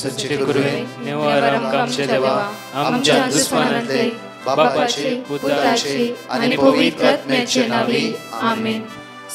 सच्चे कुरवे निवार आमकां आमचे देवा आमच्या दुश्मनांतले बापाचे पुताचे आणि पवित्र आत्म्याचे नावी आमेन.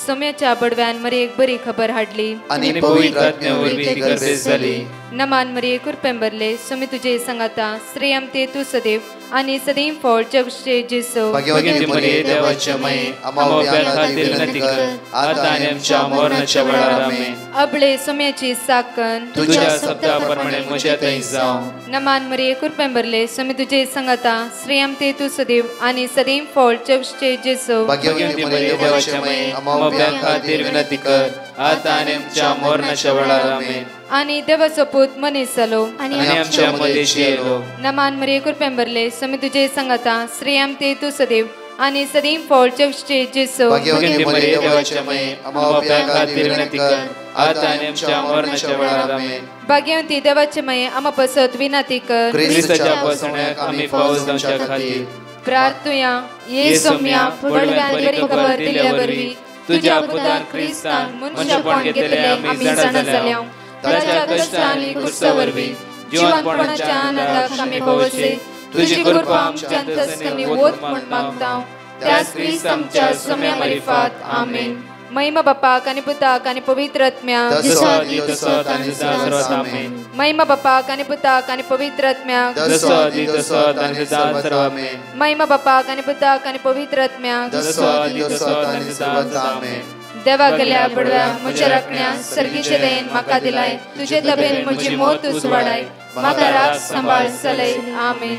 सोम्याच्या बडव्यान मरी एक बरी खबर हाडली आणि पवित्र आत्म्यावरवी ती गर्भेस जाली. नमान मरी कुरपेंबरले सोमी तुझे सांगाता श्रेयम ते तू सदैव आणि सदैव फळ जगचे जेसो. भाग्यवती मरिये देवाच्या माये आमच्या खातीर विनंती कर आता आणि आमच्या मरणाच्या वेळार आमेन. अबळे सोम्याची साकन तुझ्या शब्दाप्रमाणे म्हज्या थंय जावं. नमान मरी कुरपेंबरले सोमी तुझे सांगाता श्रेयम ते तू सदैव आणि सदैव फळ जगचे जेसो. भाग्यवती मरिये देवाच्या माये आमच्या खातीर विनंती कर आता आणि आमच्या मरणाच्या वेळार आमेन. आणि देवाचो पूत मनीस जालो आणि आमच्या मध्येशी येलो. नमान मरी कुरपेंबरले सोमी तुझे सांगाता श्रेयम ते तू सदैव आणि सदैव फळ जगचे जेसो. भाग्यवती मरिये देवाच्या माये आमच्या खातीर विनंती कर आता आणि आमच्या मरणाच्या वेळार आमेन. भाग्यवंती देवाचे माये आम पसत विनंती कर ख्रिस्ताच्या पसण्याक आमी पावस जावच्या खातीर प्रार्थुया. ये सोम्या बडव्यान बरी खबर दिल्या वरवी तुझ्या पुतान ख्रिस्तान मनशापण घेतले आमी जाणा जाल्या. ताच्या कष्टांनी कुर्सावरवी जीवनपणाच्या आनंदाक आमी पवसे तुझी कृपा आमच्या अंतस्करणी वोत म्हण मागता. त्याच ख्रिस्त आमच्या सोम्या मार्फत आमेन. महिमा बापाक आणि पुताक आणि पवित्र आत्म्याक जसो आदी तसो आता आणि सर्वात आमेन. महिमा बापाक आणि पुताक आणि पवित्र आत्म्याक जसो आदी तसो आता आणि सर्वात आमेन. महिमा बापाक आणि पुताक आणि पवित्र आत्म्याक जसो आदी तसो आता आणि सर्वात आमेन. देवा गेल्या बडव्या म्हज्या राखण्या सर्गीचे दयेन म्हाका दिलाय. तुझे तबेन म्हजी मोत उसवाडाय म्हाका राख सांबाळ चलय आमेन.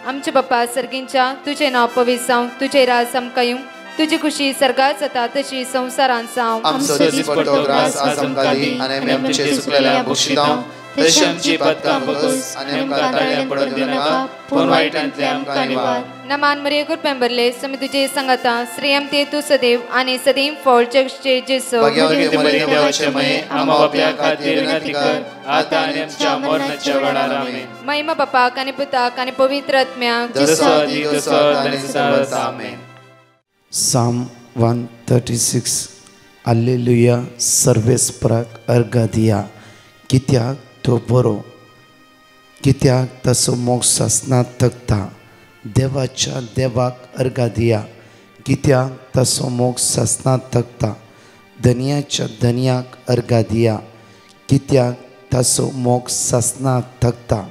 आमचे बाप्पा सर्गींच्या तुझे नाव पवित्र जावं. तुझे राज आमकां येवं. तुझी खुशी सर्गात जाता तशी संवसारांत जावं. आमचो दिसपट्टो ग्रास आज आमकां दी आणि आमी आमचे सुकलेल्या बक्षितांव तशी आमची पदकां बगस आणि आमकां ताळ्या पडत दिनाका पूण वायटांतले आमकां निवार. नमान मरिये कुरपेंबरले सोमी तुझे सांगाता श्रेयम ते तू सदैव आणि सदैव फळ जगचे जेसो. भाग्यवती मरिये देवाच्या माये आमच्या खातीर विनंती कर आता आणि आमच्या मरणाच्या वेळार आमेन. महिमा बापाक आणि पुताक आणि पवित्र आत्म्याक जसो आदी तसो आता आणि सर्वात आमेन. Psalm 136 Alleluia सर्वेस्पराक अर्घ दिया कित्याक तो बरो कित्याक तसो मोग सासनात तकता. देवाच्या देवाक अर्घ दिया कित्याक तसो मोग सासनात तकता. धन्याच्या धन्याक अर्घ दिया कित्याक तसो मोग सासनात तकता.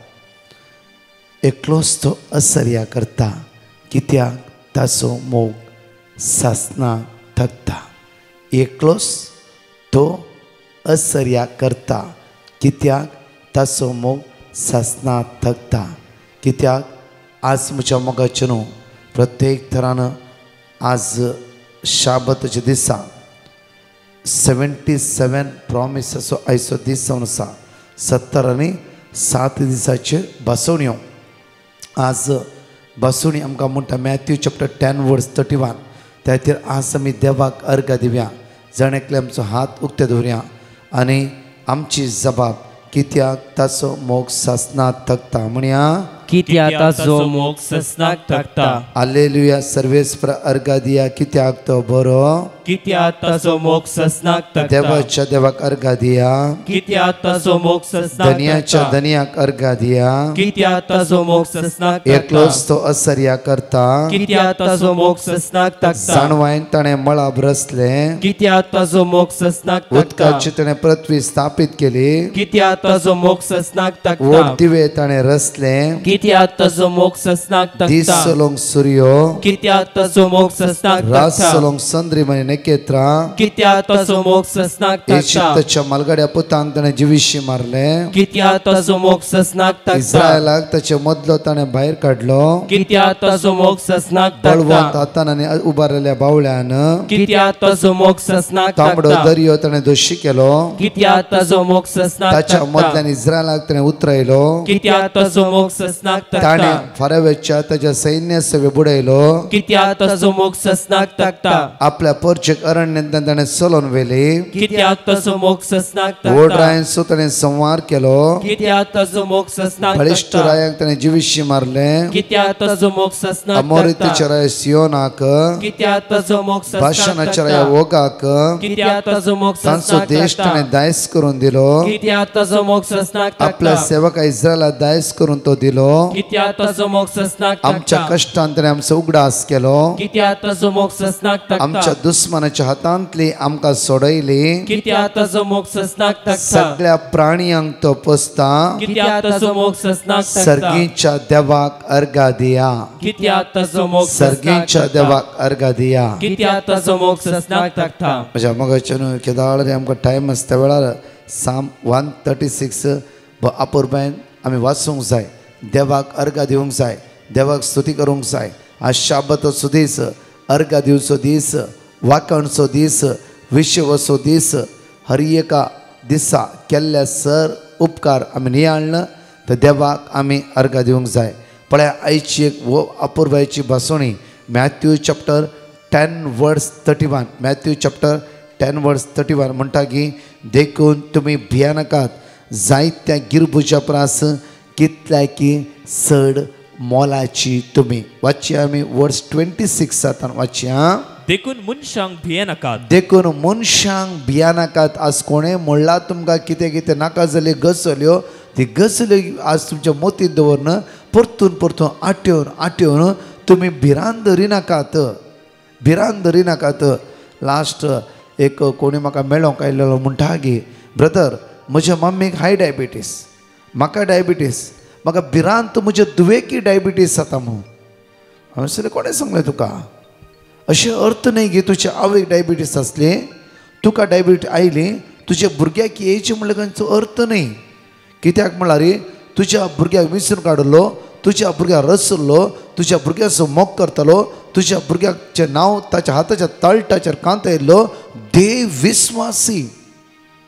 एकलोच तो असर्या करता कित्याक तसो मोग सासना थकता. एकलोच तो असर्या करता कित्याक ताचो मोग सासना थकता. कित्याक आज म्हज्या मोगाचे न्हू प्रत्येक तरान आज शाबतचे दिसा 77 प्रॉमिसाचो आयचो दीस जावन आसा. 70 आनी 7 दिसाच्यो बसवण्यो. आज बसवणी आमकां म्हणटा मॅथ्यू चॅप्टर 10 वर्स 31. त्या खातीर आज आमी देवाक अर्घ दिवया. जण एकले आमचो हात उक्ते दवरया आनी आमची जबाब कित्याक ताचो मोग सासनात थकता म्हणया कित्याक ताचो मोग सासनाक थकता. हालेलुया सर्वेस्पर अर्घ दिया कित्याक तो बरो कित्याक ताचो मोग सासनाक थकता. देवाच्या देवाक अर्घ दिया कित्याक ताचो मोग सासनाक धन्याच्या धन्याक अर्घ दिया कित्याक ताचो मोग सासनाक थकता. एकलोच तो असर्या करता कित्याक ताचो मोग सासनाक थकता. जाणवायन ताणें मळाब रचले कित्याक ताचो मोग सासनाक थकता. उदकाची ताणें पृथ्वी स्थापीत केली कित्याक ताचो मोग सासनाक थकता. वोट दिवे ताणें रचले कित्याक ताचो मोग सासनाक दीस थकता. सोलोंक सूर्यो कित्याक ताचो मोग सासनाक रात थकता. सोलोंक चंद्री म्हणे नकेत्रां कित्याक ताचो मोग सासनाक थकता. इजिप्तच्या मलगड्या पुतांक ताणें जिविशी मारले. कित्याक ताचो मोग सासनाक थकता. इस्रायलाक ताचे मदलो ताणें भायर काडलो. कित्याक ताचो मोग सासनाक बळवंत थकता. हातान आनी उबारलेल्या बावळ्यान कित्याक ताचो मोग सासनाक तांबडो थकता. दर्यो ताणें दोशी केलो. कित्याक ताचो मोग सासनाक ताच्या थकता. मदल्यान इस्रायलाक ताणें उतरयलो. कित्याक ताचो मोग सासनाक सस्नाक ताणे तकता फाराव्याच्या ताच्या सैन्य सगळे बुडयलो कित्याक तसो मोग सस्नाक तकता आपल्या परचेक अरण्यांत ताणें चलोवन वेली कित्याक तसो मोग सस्नाक व्हड तकता रायांचो ताणें संवार केलो कित्याक तसो मोग सस्नाक बळिश्ट तकता रायांक ताणें जिविशी मारले कित्याक तसो मोग सस्नाक अमोरितेच्या तकता राया सियोनाक कित्याक तसो मोग सस्नाक भाशणाच्या राया तकता ओगाक कित्याक तसो मोग तांचो सस्नाक देश तकता ताणें दायज करून दिलो कित्याक तसो मोग सस्नाक आपल्या तकता सेवका इस्रायला दायज करून तो दिलो कित्याक तसो मोग सस्नाक आमच्या तकता कश्टान ताणें आमचो उगडास केलो कित्याक तसो मोग सस्नाक आमच्या तकता दुस्मानाच्या हातांतली आमकां सोडयली कित्याक तसो मोग सस्नाक तकता सगळ्या प्राणियांक तो पोसता कित्याक तसो मोग सस्नाक तकता सर्गीच्या देवाक अर्घा दिया कित्याक तसो मोग सस्नाक सर्गीच्या तकता देवाक अर्घा दिया कित्याक तसो मोग सस्नाक तकता म्हज्या मोगाच्या न्हू केदाळ रे आमकां टायम आसता त्या वेळार साम 136 अपुरबायन आमी वाचूंक जाय देवाक अर्घा दिवंक जाय देवाक स्तुती करूंक जाय आज शाबतचो दीस अर्घा दिवचो दीस वाकणचो दीस विश्वचो दीस हर एका दिसा केल्ल्या सर उपकार आमी नियाळ्ळ तर देवाक आमी अर्घा दिवंक जाय पळय आयची एक अपुरबायची भासोणी मॅथ्यू चॅप्टर 10 वर्स 31 मॅथ्यू चॅप्टर 10 वर्स 31 म्हणटा की देखून तुमी भियानाकात जायत्या गिरबुजा प्रास कितल्या की चड मोलाची तुमी वाचची आमी वर्स 26 जाता वाचया देखून मनशांक भियेनाकात देखून मनशांक भियानाकात आज कोणें म्हणला तुमकां कितें कितें नाका जाल्यो गजाल्यो ती गजाल्यो आज तुमच्या मोतीत दवरन परतून परतून आट्योवन तुमी भिरांत धरिनाकात भिरांत धरिनाकात लास्ट एक कोणी म्हाका मेळोंक आयिल्लो म्हणटा की ब्रदर म्हज्या मम्मीक हाय डायबिटीस म्हाका डायबिटीस म्हाका भिरांत म्हज्या दुवेकी डायबिटीस जाता म्हणून हांवें सांगलें कोणें सांगलें तुका अशें अर्थ न्ही की तुज्या आवयक डायबिटीस आसली तुका डायबिटीस आयली तुज्या भुरग्याक येयची म्हणल्यार खंयचो अर्थ न्ही कित्याक म्हळ्यार रे तुज्या भुरग्याक विसरून काडलो तुज्या भुरग्याक रचलो तुज्या भुरग्याचो मोग करतलो तुज्या भुरग्याचें नांव ताच्या हाताच्या तळटाचेर कांत येयल्लो देव विस्वासी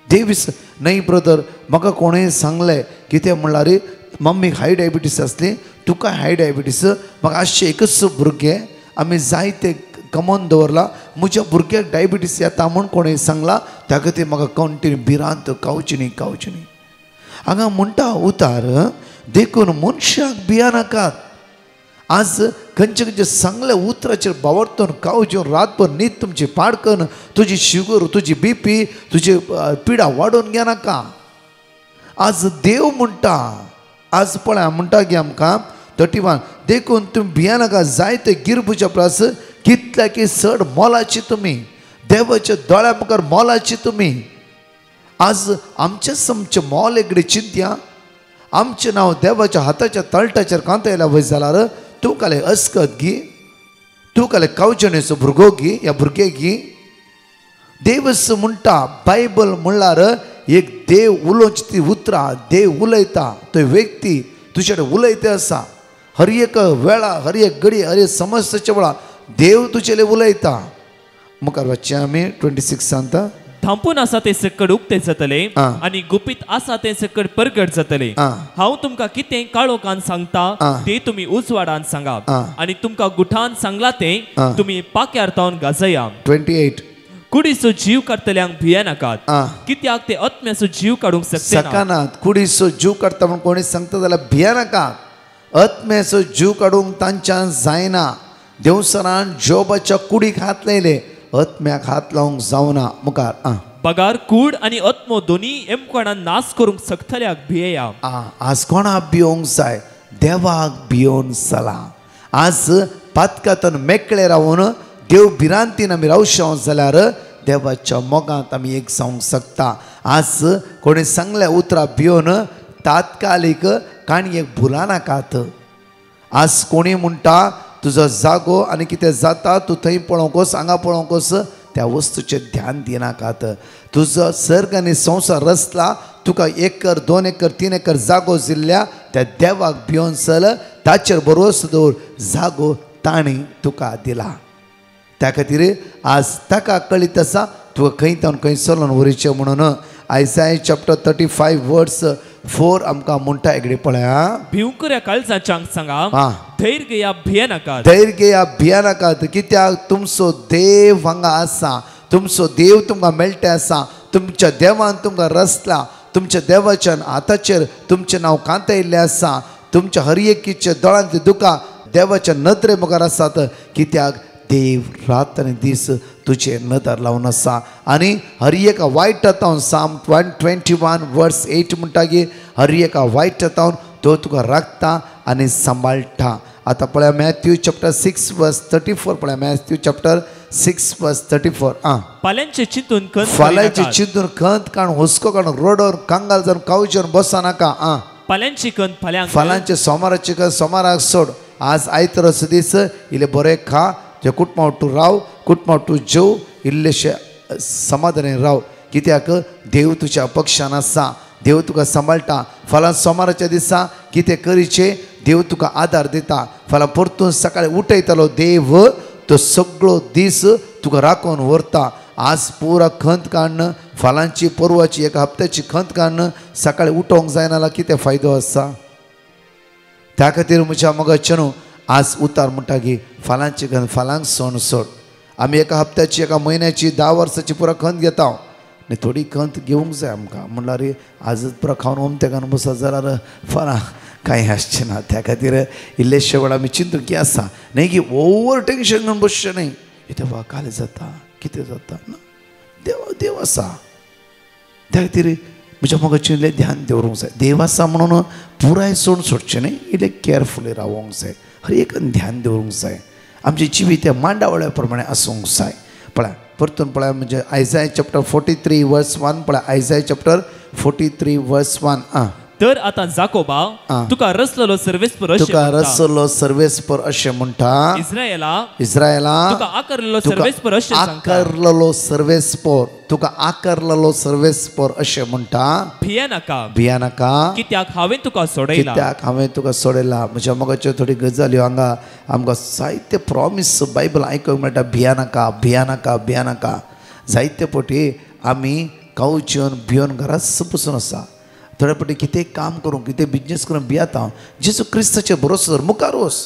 न्ही ब्रदर म्हाका कोणें सांगलें कितें म्हणल्यार रे मम्मीक हाय डायबिटीस आसली तुका हाय डायबिटीस म्हाका आजचें एकच भुरगें आमी जायते कमोवन दवरला म्हज्या भुरग्याक डायबिटीस येता म्हूण कोणें सांगला त्या खातीर म्हाका कंटिन्यू भिरांत कावची न्ही हांगा म्हणटा उतार देखून मनशाक भियानाकात आज खंयचे खंयचे सांगल्या उतराचेर बावरतून कावच्यो रातभर न्हीद तुमची पाडकन तुजी शुगर तुजी BP तुजी पिडा वाडोवन घेनाका आज देव म्हणटा आज पळय म्हणटा की आमकां 31 देखून तुमी भियानाका जायते गिरबुजा प्रास कितल्या की चड मोलाची तुमी देवाच्या दोळ्या मुखार मोलाची तुमी आज आमचें मोल एकडे चिंत्या आमचें नांव देवाच्या हाताच्या तळटाचेर कांत येयल्या वय जाल्यार तूं काले अस्कत घी तूं काले कावचणेचो भुरगो घी या भुरगे घी देवस म्हणटा बायबल म्हणल्यार एक देव उलोवची ती उतरां देव उलयता तो व्यक्ती तुजे कडेन उलयता आसा हर एक वेळा हर एक घडी हर एक समस्येच्या वेळा देव तुजेले उलयता मुखार वाचचें आमी 26 सांगता थांपून आसा ते सकड उक्ते जातले आनी गुपीत आसा ते सकड परगट जातले हांव तुमकां कितें काळोखान सांगता ते तुमी उजवाडान सांगा आनी तुमकां गुठान सांगला ते तुमी पाक्यार तावन गाजया 28 कुडीचो जीव काडतल्यांक भियेनाकात कित्याक ते आत्म्याचो जीव काडूंक शकनात कुडीचो जीव काडटा म्हूण कोणी सांगता जाल्यार भियेनाकात आत्म्याचो जीव काडूंक तांच्यान जायना देवसरान जोबाच्या कुडीक हात लायले आत्म्याक हात लावंक जावना मुखार पगार कूड आनी आत्मो दोनी एमकोणान नाश करूंक शकतल्याक भियेया आज कोणाक भियोंक जाय देवाक भियोन चला आज पातकातून मेकळे रावून देव भिरांतीन आमी रावशां जाल्यार देवाच्या मोगांत आमी एक जावंक शकता आज कोणी सांगल्या उतरां भियोन तात्कालीक काणयेक भुला नाकात आज कोणी म्हणटा तुजो जागो आनी कितें जाता तूं थंय पळोवंकोस हांगा पळोवंकोस त्या वस्तूचें ध्यान दिनाकात तुजो सर्ग आनी संवसार रचला तुका 1 एकर 2 एकर 3 एकर जागो जिल्ल्या त्या देवाक भियोन चल ताचेर भरोसो दवर जागो ताणी तुका दिला त्या खातीर आज ताका कळीत आसा तुका खंय तावन खंय चलोवन वरचें म्हणून आयसाया चॅप्टर 35 वर्स 4 आमकां म्हणटा एकडे पळया भिवकऱ्या काळजांच्यांक सांगा हा धैर्य घेया भिये नाकात धैर्य घेया भिया नाकात कित्याक तुमचो देव हांगा आसा तुमचो देव तुमकां मेळटे आसा तुमच्या देवान तुमकां रचला तुमच्या देवाच्या हाताचेर तुमचें नांव कांतयल्लें आसा तुमच्या हर एकीच्या दोळांतली दुकां देवाच्या नदरे मुखार आसात कित्याक देव रात आनी दीस तुजे नदर लावन आसा आनी हर एका वायट हातावन साम 121 वर्स 8 म्हणटा की हर एका वायट हातावन तो तुका राखता आनी सांबाळटा आतां पळया मॅथ्यू चॅप्टर 6 वर्स 34 पळया मॅथ्यू चॅप्टर 6 वर्स 34 फाल्यांचे चिंतून फाल्यांचे चिंतून खंत काण हुस्को काण रोडोर कांगाल जावन कावचेर बसा नाका फाल्यांची खंत फाल्यां फाल्यांचे सोमाराची खंत सोमाराक सोड आज आयतार असो दीस इल्ले बरें खा जे कुटुंबां तूं राव कुटुंबां तूं जेव इल्लेशे समाधानी राव कित्याक देव तुज्या अपक्षान आसा देव तुका सांबाळटा फाल्यां सोमाराच्या दिसा कितें करीचे देव तुका आदार दिता फाल्यां परतून सकाळी उठयतलो देव तो सगळो दीस तुका राखून व्हरता आज पुरा खंत काडन फाल्यांची परवाची एका हप्त्याची खंत काडन सकाळी उठोवंक जायना जाल्यार कितें फायदो आसा त्या खातीर म्हज्या मोगाचेनू आज उतार म्हणटा की फाल्यांची खंत फाल्यांक सण सोड आमी एका हप्त्याची एका म्हयन्याची 10 वर्साची पुरा खंत घेता आनी थोडी खंत घेवंक जाय आमकां म्हणल्यार आजच पुरा खावन ओमते घालून बसत जाल्यार फाल्यां कांय आसचें ना त्या खातीर इल्लेशे वेळा आमी चिंतून कितें आसा न्ही की ओवर टेंशन घेवन बसचें न्ही कितें बा काल जाता कितें जाता ना देव आसा त्या खातीर म्हज्या मोगाचें इल्लें ध्यान दवरूंक जाय देव आसा म्हणून पुराय सोडून सोडचें न्ही इल्लें केअरफुली रावोंक जाय हर एक ध्यान दवरूंक जाय आमचें जिवीत त्या मांडावळ्या प्रमाणे आसूंक जाय पळय परतून पळय म्हणजे आयजाय चॅप्टर 43 वर्स 1 पळय आयजाय चॅप्टर 43 वर्स 1 तर आतां जाकोबा तुका रचलेलो सर्वेस्पर तुका रचलो सर्वेस्पर अशें म्हणटा इस्रायेला तुका आकारलेलो सर्वेस्पर अशें आकारलेलो सर्वेस्पर तुका आकारलेलो सर्वेस्पर अशें म्हणटा भिया नाका कित्याक हांवें तुका सोडयला म्हज्या मोगाच्यो थोडी गजाल्यो हांगा आमकां जायते प्रॉमिस बायबल आयकूंक मेळटा भिया नाका जायते फावटी आमी कावच्योन भियोन घराच बसून आसा थोडे फावटी कितें काम करूं कितें बिजनेस करूं भियाता जेजू क्रिस्ताचेर भरोसो मुखार वच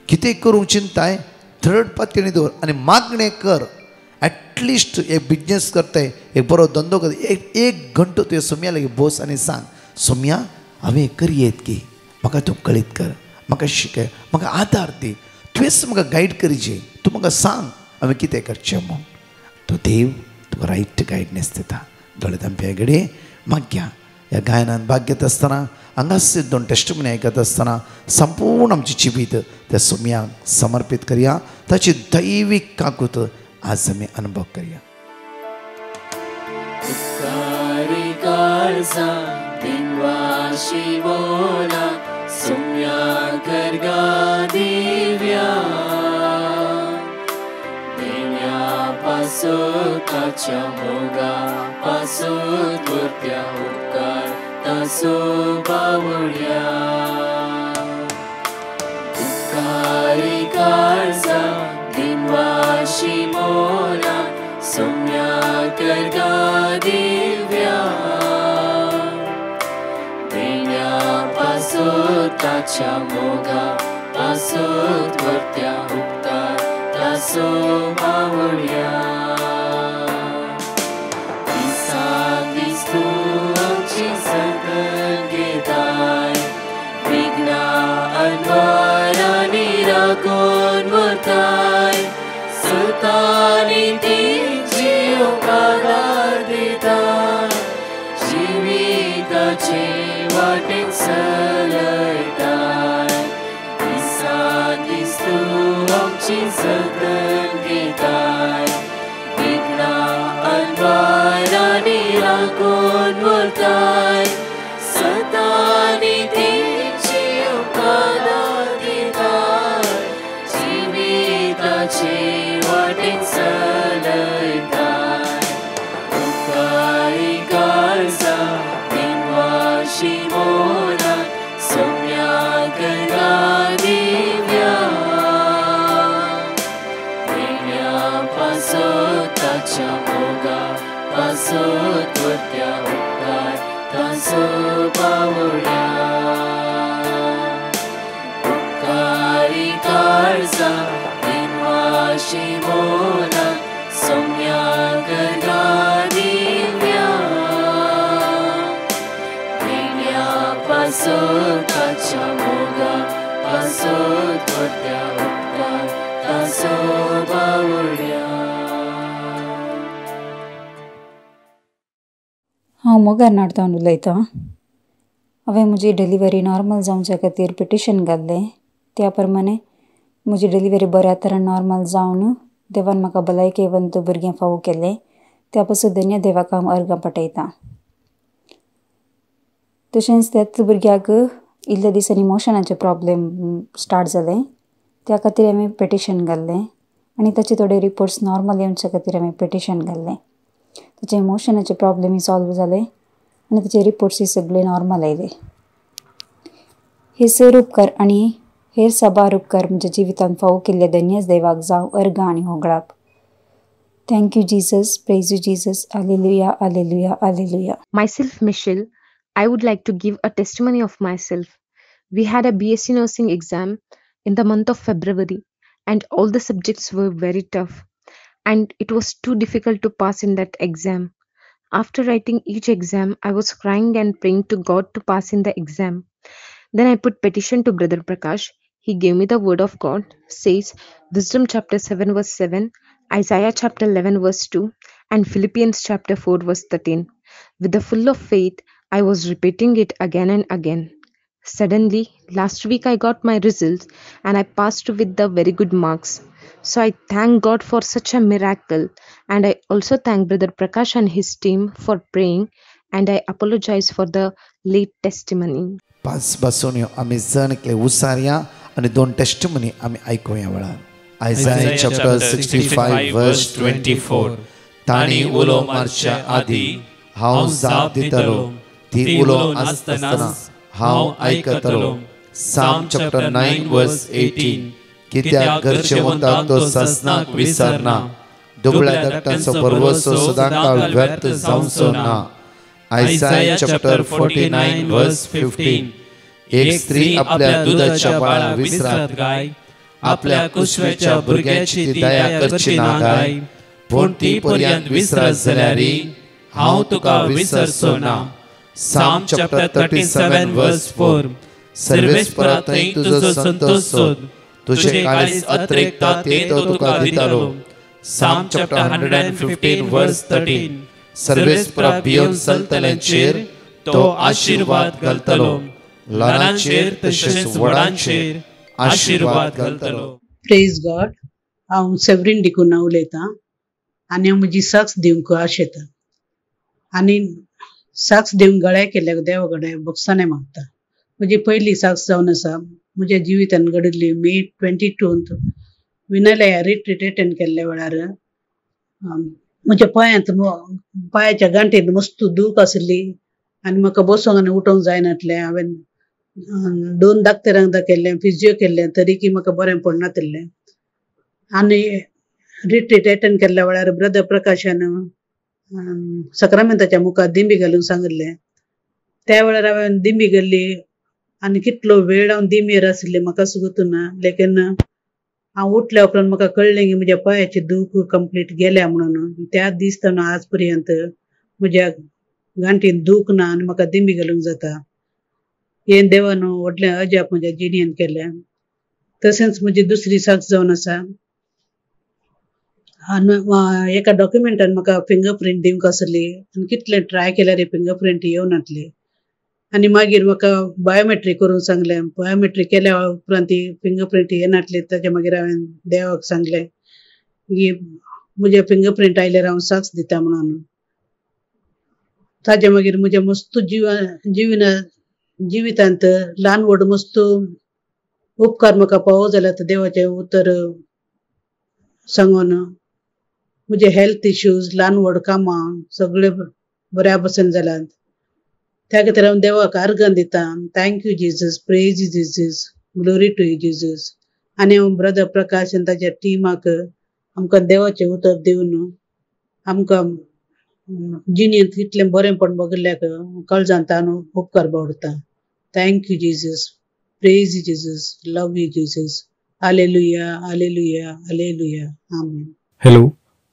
कितें करूंक चिंताय थर्ड पातळी दवर आनी मागणें कर एटलिस्ट एक बिजनेस करताय एक बरो धंदो करता एक घंटो तुवें सोम्या लागीं बस आनी सांग सोम्या हांवें करयेत की म्हाका तूं कळीत कर म्हाका शिकय म्हाका आदार दी तुवेंच म्हाका गायड करचें तूं म्हाका सांग हांवें कितें करचें म्हूण तो देव तुका रायट गायडनेस दिता दोळे धांप्या घडये माग्या ह्या गायनान भाग घेत आसतना हांगासर 2 टेस्टिमनी आयकत आसतना संपूर्ण आमची जिवीत त्या सोम्याक समर्पीत करया ताची दैवीक काकूत आज आमी अनुभव करया ताच्या मोगा पासून करत्या उपकार तासो बावड्या उपकारी काळजा दिनवाशी मोला सोम्या करगा दिव्या देण्या पासून ताच्या मोगा पासून करत्या उपकार तासो बावड्या सतानी तिची उपकार दिताय जिविताचे वाटेक चलयताय दिसान दीस तूं आमची जतन घेताय विघ्ना अनवारांनी राखून व्हरताय सतानी तिची उपकार दिताय जिविताचे वाटेक चलयताय उपकारी काळजा दिनवाशी मोला सोम्या करगा दिव्या देण्या पासून ताच्या मोगा पासून व्हरत्या उपकार पासो पावोड्या उपकारी काळजा दिनवाशी मोना सौम्या गदा दिव्या दिव्या पासो ताच्या मोगा पासो तोट्या उपकार तासो पावोड्या. हांव मोगार नाडतावन उलयतां. हांवें म्हजी डिलिव्हरी नॉर्मल जावच्या खातीर पिटिशन घाल्लें. त्या प्रमाणे म्हजी डिलिव्हरी बऱ्या तरेन नॉर्मल जावन देवान म्हाका भलायकेवंत भुरगें फावो केलें. त्या पासून धन्य देवाक हांव अर्गां पटयतां. तशेंच त्याच भुरग्याक इल्ल्या दिसांनी मोशनाचे प्रॉब्लेम स्टार्ट जाले. त्या खातीर हांवें पिटिशन घाल्लें आनी ताचे थोडे रिपोर्ट्स नॉर्मल येवच्या खातीर हांवें पिटिशन घाल्लें. ताचे इमोशनाचे प्रॉब्लेमी सॉल्व जाले आनी ताचे रिपोर्ट्सूय सगळे नॉर्मल आयले. हे सर उपकार आनी हेर साबार उपकार म्हज्या जिवितांत फावो केल्ले धन्य देवाक जावं अर्गां आनी होगळाप. Thank you Jesus, praise you Jesus, hallelujah hallelujah hallelujah. Myself, Michelle. I would like to give a testimony of myself. We had a BSc nursing exam in the month of February, and all the subjects were very tough, and it was too difficult to pass in that exam. After writing each exam, I was crying and praying to God to pass in the exam. Then I put petition to Brother Prakash. He gave me the word of God, says Wisdom chapter 7 verse 7, Isaiah chapter 11 verse 2, and Philippians chapter 4 verse 13. With the full of faith, I was repeating it again and again. Suddenly, last week I got my results and I passed with the very good marks. So I thank God for such a miracle, and I also thank Brother Prakash and his team for praying, and I apologize for the late testimony. 5 बसोन्यो आमी जणकले उसारया आनी 2 testimony आमी आयकुया वेळार. Isaiah chapter 65 verse 24. ताणी उलो मारच्या आदी हांव जाप दितलो, ती उलो आसतना हांव आयकतलो. Psalm chapter 9 verse 18. कित्याक घरचे वता तो ससनाक विसरना, दुबळ्या धाकट्यांचो परवसो सदांकाळ व्यर्थ जावचो ना. Isaiah chapter 49 verse 15. एक स्त्री आपल्या दुधाच्या बाळा विसरात गाय, आपल्या कुशवेच्या भुरग्याची ती दया करची ना गाय. पूण ती पर्यंत विसरत जाल्यारी हांव तुका विसरचो ना. Psalm chapter 37 verse 4. सर्वेस्परा थंय तुजो संतोष सोद, तुझे काळीज अतिरिक्ता ते तो तुका दितालो. Psalm chapter 115 verse 13. सर्वेस्परा भियोन चलतल्यांचेर तो आशीर्वाद घालतलो, ल्हानांचेर तशेंच व्हडांचेर आशीर्वाद घालतलो. Praise God. हांव सेवरीन डिकुना उलयतां आनी हांव म्हजी साक्स दिवंक आशेतां आनी साक्स दिवंक गळ्या केल्या देवा कडेन भोगसाणे मागता. म्हजी पयली साक्स जावन आसा म्हज्या जिवितान घडिल्ली मे 22 विनायल्या रिट्रीट अटेंड केल्ल्या वेळार म्हज्या पांयाच्या गांठेंत मस्त दूख आसली आनी म्हाका बसोंक आनी उठोंक जायनासलें. हांवें 2 दाक्तरांक दाखयल्लें, फिजिओ केल्लें, तरीकी म्हाका बरें पडनासलें. आनी रिट्रीट अटेंड केल्ल्या वेळार ब्रदर प्रकाशान सक्रामेंताच्या मुखार दिंबी घालूंक सांगिल्लें. त्या वेळार हांवें दिंबी घाल्ली आनी कितलो वेळ हांव दिंबयेर आसलें म्हाका सुगुतना. लेकिन हांव उठल्या उपरांत म्हाका कळ्ळें की म्हज्या पांयाची दूख कंप्लीट गेल्या म्हणून. त्या दीस सावन आज पर्यंत म्हज्या गांठीन दूख ना आनी म्हाका दिंबी घालूंक जाता. हे देवान व्हडलें अजाप म्हज्या जिणेंत केलें. तशेंच म्हजी दुसरी साक्स जावन आसा. आनी एका डॉक्युमेंटान म्हाका फिंगरप्रिंट दिवंक आसली आनी कितलें ट्राय केल्यार फिंगरप्रिंट येवनासली. आनी मागीर म्हाका बायोमेट्रीक करूंक सांगलें. बायोमेट्रीक केल्या उपरांत ती फिंगरप्रिंट येनासली. ताच्या मागीर हांवें देवाक सांगलें की म्हजे फिंगरप्रिंट आयल्यार हांव साक्स दिता म्हणून. ताच्या मागीर म्हज्या मस्त जिवितांत ल्हान व्हड मस्त उपकार म्हाका पावो जाल्यात देवाचें उतर सांगून. म्हजे हेल्थ इश्यूज, ल्हान व्हड कामां सगळे बऱ्या भशेन जाल्यात. त्या खातीर हांव देवाक अर्गां दितां. Thank you Jesus, praise Jesus, glory to you Jesus. आनी हांव ब्रदर प्रकाश आनी ताच्या टिमाक आमकां देवाचें उतर दिवन आमकां जिणेंत इतलें बरेंपण बघिल्ल्याक काळजांत उपकार बावडटा. Thank you Jesus, praise you Jesus, love you Jesus. Hallelujah, hallelujah, hallelujah. Amen. Hello,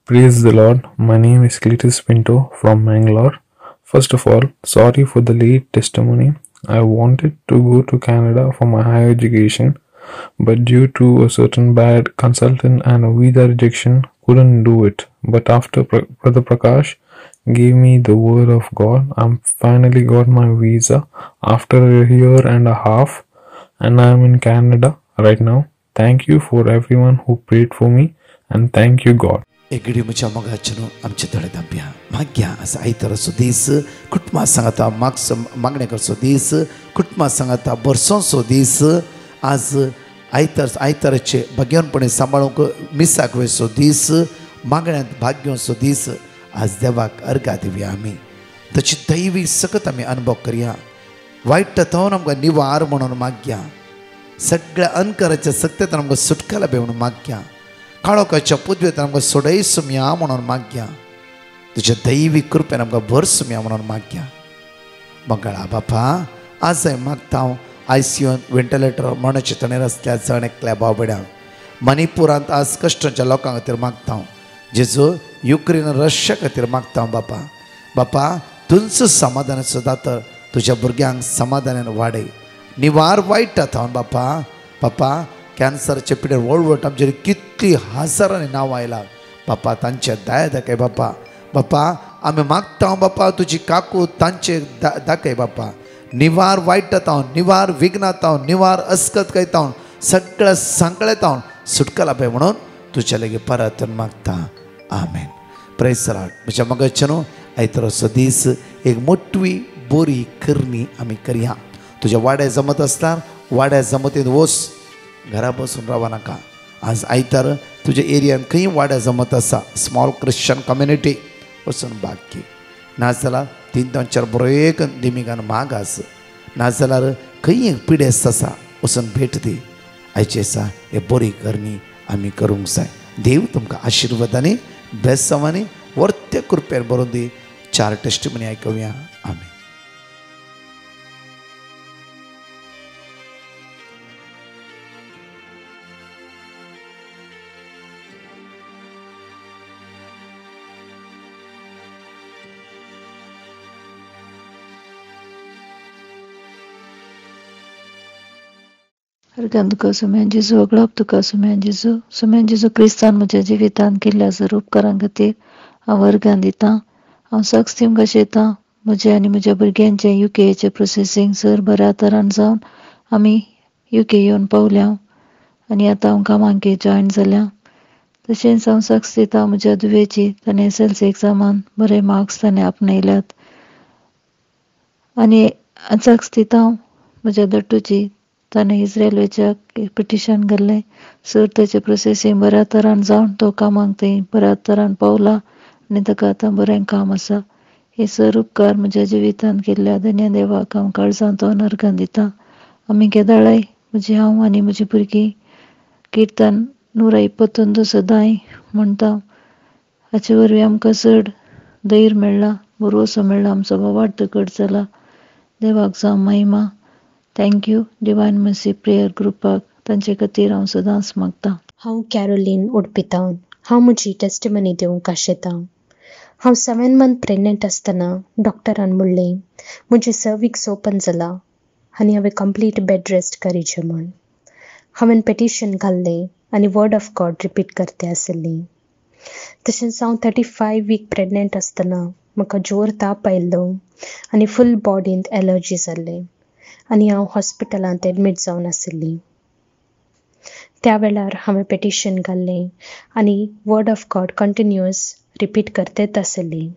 praise the Lord. My name is Cletus Pinto from Mangalore. First of all, sorry for the late testimony. I wanted to go to Canada for my higher education, but due to a certain bad consultant and a visa rejection, couldn't do it. But after Brother Prakash gave me the word of God, I'm finally got my visa after a year and a half, and I'm in Canada right now. Thank you for everyone who prayed for me, and thank you God. एगडी म्हज्या मोगाचें आमचे थोडे धांप्या माग्या आसा आयतारचो दीस कुटुंबा सांगाता मागणे करचो दीस कुटुंबा सांगाता बरसोचो दीस आज आयताराचे भाग्यवनपणे सांबाळूंक मिसाक वेचो दीस मागण्यांत भाग घेवचो दीस आज देवाक अर्घा दिवया आमी ताची दैवी सकत आमी अनुभव करया वायट तथावन आमकां निवार म्हणून मागया सगळ्या अनकाराच्या सक्तेतून आमकां सुटका लाभे म्हणून मागया काळोखाच्या पुदवेंत आमकां सोडय सुमया म्हणून मागया तुज्या दैवी कृपेन आमकां भर सुमया म्हणून मागया मंगळा बापा आज हांवें मागता हांव ICUंत वेंटिलेटर मरणाचे तणेर आसल्या जण एकल्या भावबड्यांक मणिपुरांत आज कश्टांच्या लोकां खातीर मागता हांव जेजू युक्रेन रशिया खातीर मागता हांव बापा तुमचो समाधानाचो दातर तुज्या भुरग्यांक समाधानान वाडय निवार वायट हांव बापा कॅन्सरचे पिडेर वळवट आमचेर कितली हजारांनी नांव आयला बापा तांचे दया दाखय बापा आमी मागता हांव बापा तुजी काकू तांचे दाखय बापा निवार वायट हांव निवार विघ्नात हांव निवार अस्कत कयता हांव सगळ्या सांकळेत हांव सुटका लाभे म्हणून तुज्या लेगीत परतून मागता आमेन. Praise the Lord. म्हज्या मगजचें आयतारचो दीस एक मोठवी बोरी करणी आमी करया. तुज्या वाड्या जमत आसल्यार वाड्या जमतींत वच घरा बसून रावा नाका. आज आयतार तुज्या एरियान खंय वाड्या जमत आसा स्मॉल क्रिश्चन कम्युनिटी वचून भाग घे नाजाल्यार 3-4 बरो एक दिमिगान माग आस नाजाल्यार खंय एक पिडेस्त आसा वचून भेट दी. आयचे आसा हे बरी करणी आमी करूंक जाय. देव तुमकां आशिर्वादांनी बेसांवांनी वर्त्य कृपेन बरोवन दी. 4 टेस्टिमनी आयकुया. आमेन. अर्गान तुका सुम्यान जेजू वगळप तुका सुम्यान जेजू क्रिस्तान म्हज्या जिवितान केल्ल्या सर उपकारां खातीर हांव अर्गान दितां. हांव सक्स तिमकां शेतां म्हजें आनी म्हज्या भुरग्यांचें UKचे प्रोसेसींग सर बऱ्या तरान जावन आमी UK येवन पावल्या आनी आतां हांव कामाक जॉयन जाल्या. तशेंच हांव सक्स दितां म्हज्या दुवेची ताणें SLC एग्जामान बरे मार्क्स ताणें आपणयल्यात आनी सक्स दितां हांव म्हज्या दट्टूची ताणें इस्रायल वेचपाक पिटिशन घाल्लें सर ताचें प्रोसेसींग बऱ्या तरान जावन तो कामाक थंय बऱ्या तरान पावला आनी ताका आतां बरें काम आसा. हे सर उपकार म्हज्या जिवितान केल्ल्या धन्य देवाक हांव काळजांत अर्गान दितां. आमी केदाळय म्हजी हांव आनी म्हजी भुरगीं किर्तन 121 सदांय म्हणटा. हाचे वरवीं आमकां चड धैर्य मेळ्ळा भरवसो मेळ्ळा आमचो वाड घट जाला. देवाक जावं महिमा. Thank you divine mercy prayer ग्रुपाक तांचे खातीर हांव सदांच मागतां. हांव कॅरोलीन उडपितां. हांव म्हजी टेस्टिमनी दिवंक आशेतां. हांव 7 मंथ प्रेग्नंट आसतना डॉक्टरान म्हणलें म्हजें सर्विक्स ओपन जाला आनी हांवें कंप्लीट बेड रेस्ट करीचें म्हूण. हांवें पेटिशन घाल्लें आनी वर्ड ऑफ गॉड रिपीट करते आसली. तशेंच हांव 35 वीक प्रेग्नंट आसतना म्हाका जोर ताप आयिल्लो आनी फूल बॉडींत एलर्जी जाल्ली आनी हांव हॉस्पिटलांत एडमीट जावन आशिल्ली. त्या वेळार हांवें पेटिशन घाल्लें आनी word of God continuous repeat करतेच आशिल्ली.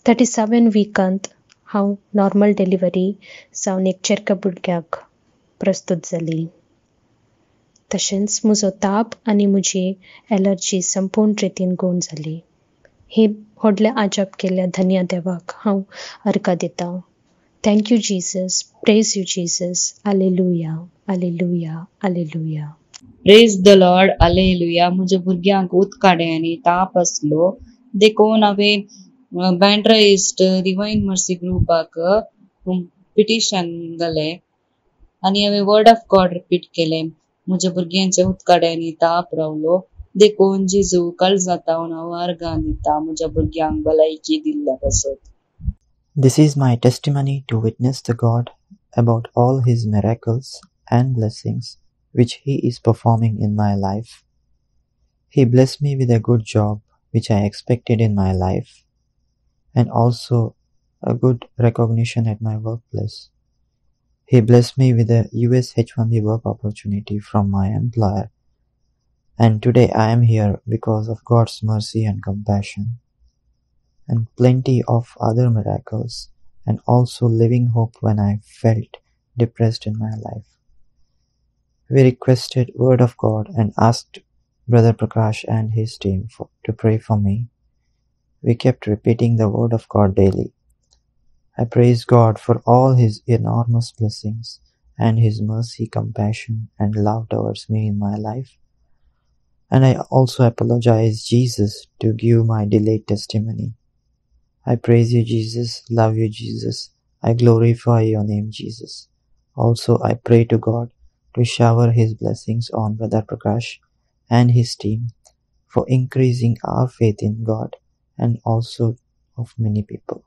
37 विकांत हांव नॉर्मल डिलिव्हरी जावन एक चेरक्या भुरग्याक प्रस्तूत जाली. तशेंच म्हजो ताप आनी म्हजी एलर्जी संपूर्ण रितीन गूण जाली. हे व्हडले आजब केल्ल्या धन्य देवाक हांव अर्घ दितां. Thank you Jesus. Praise you Jesus. Hallelujah, hallelujah, hallelujah. Praise the lord. Hallelujah. म्हज्या भुरग्यांक उदकाडे आनी ताप आसलो देखून हांवें बँड्रा इस्ट डिवाइन मर्सी ग्रुपाक पिटिशन घाले आनी हांवें वर्ड ऑफ गॉड रिपीट केले. म्हज्या भुरग्यांच्या उदकाड्यांनी ताप रावलो देखून जेजू काळजां तावन हांव वार्गां दिता म्हज्या भुरग्यांक भलायकी दिल्ल्या पासत. This is my testimony to witness to God about all His miracles and blessings which He is performing in my life. He blessed me with a good job which I expected in my life, and also a good recognition at my workplace. He blessed me with a US H-1B work opportunity from my employer, and today I am here because of God's mercy and compassion, and plenty of other miracles, and also living hope when I felt depressed in my life. We requested Word of God and asked Brother Prakash and his team to pray for me. We kept repeating the Word of God daily. I praise God for all His enormous blessings and His mercy, compassion, and love towards me in my life. And I also apologize Jesus to give my delayed testimony. I praise you, Jesus. Love you, Jesus. I glorify your name, Jesus. Also, I pray to God to shower His blessings on Brother Prakash and his team for increasing our faith in God and also of many people.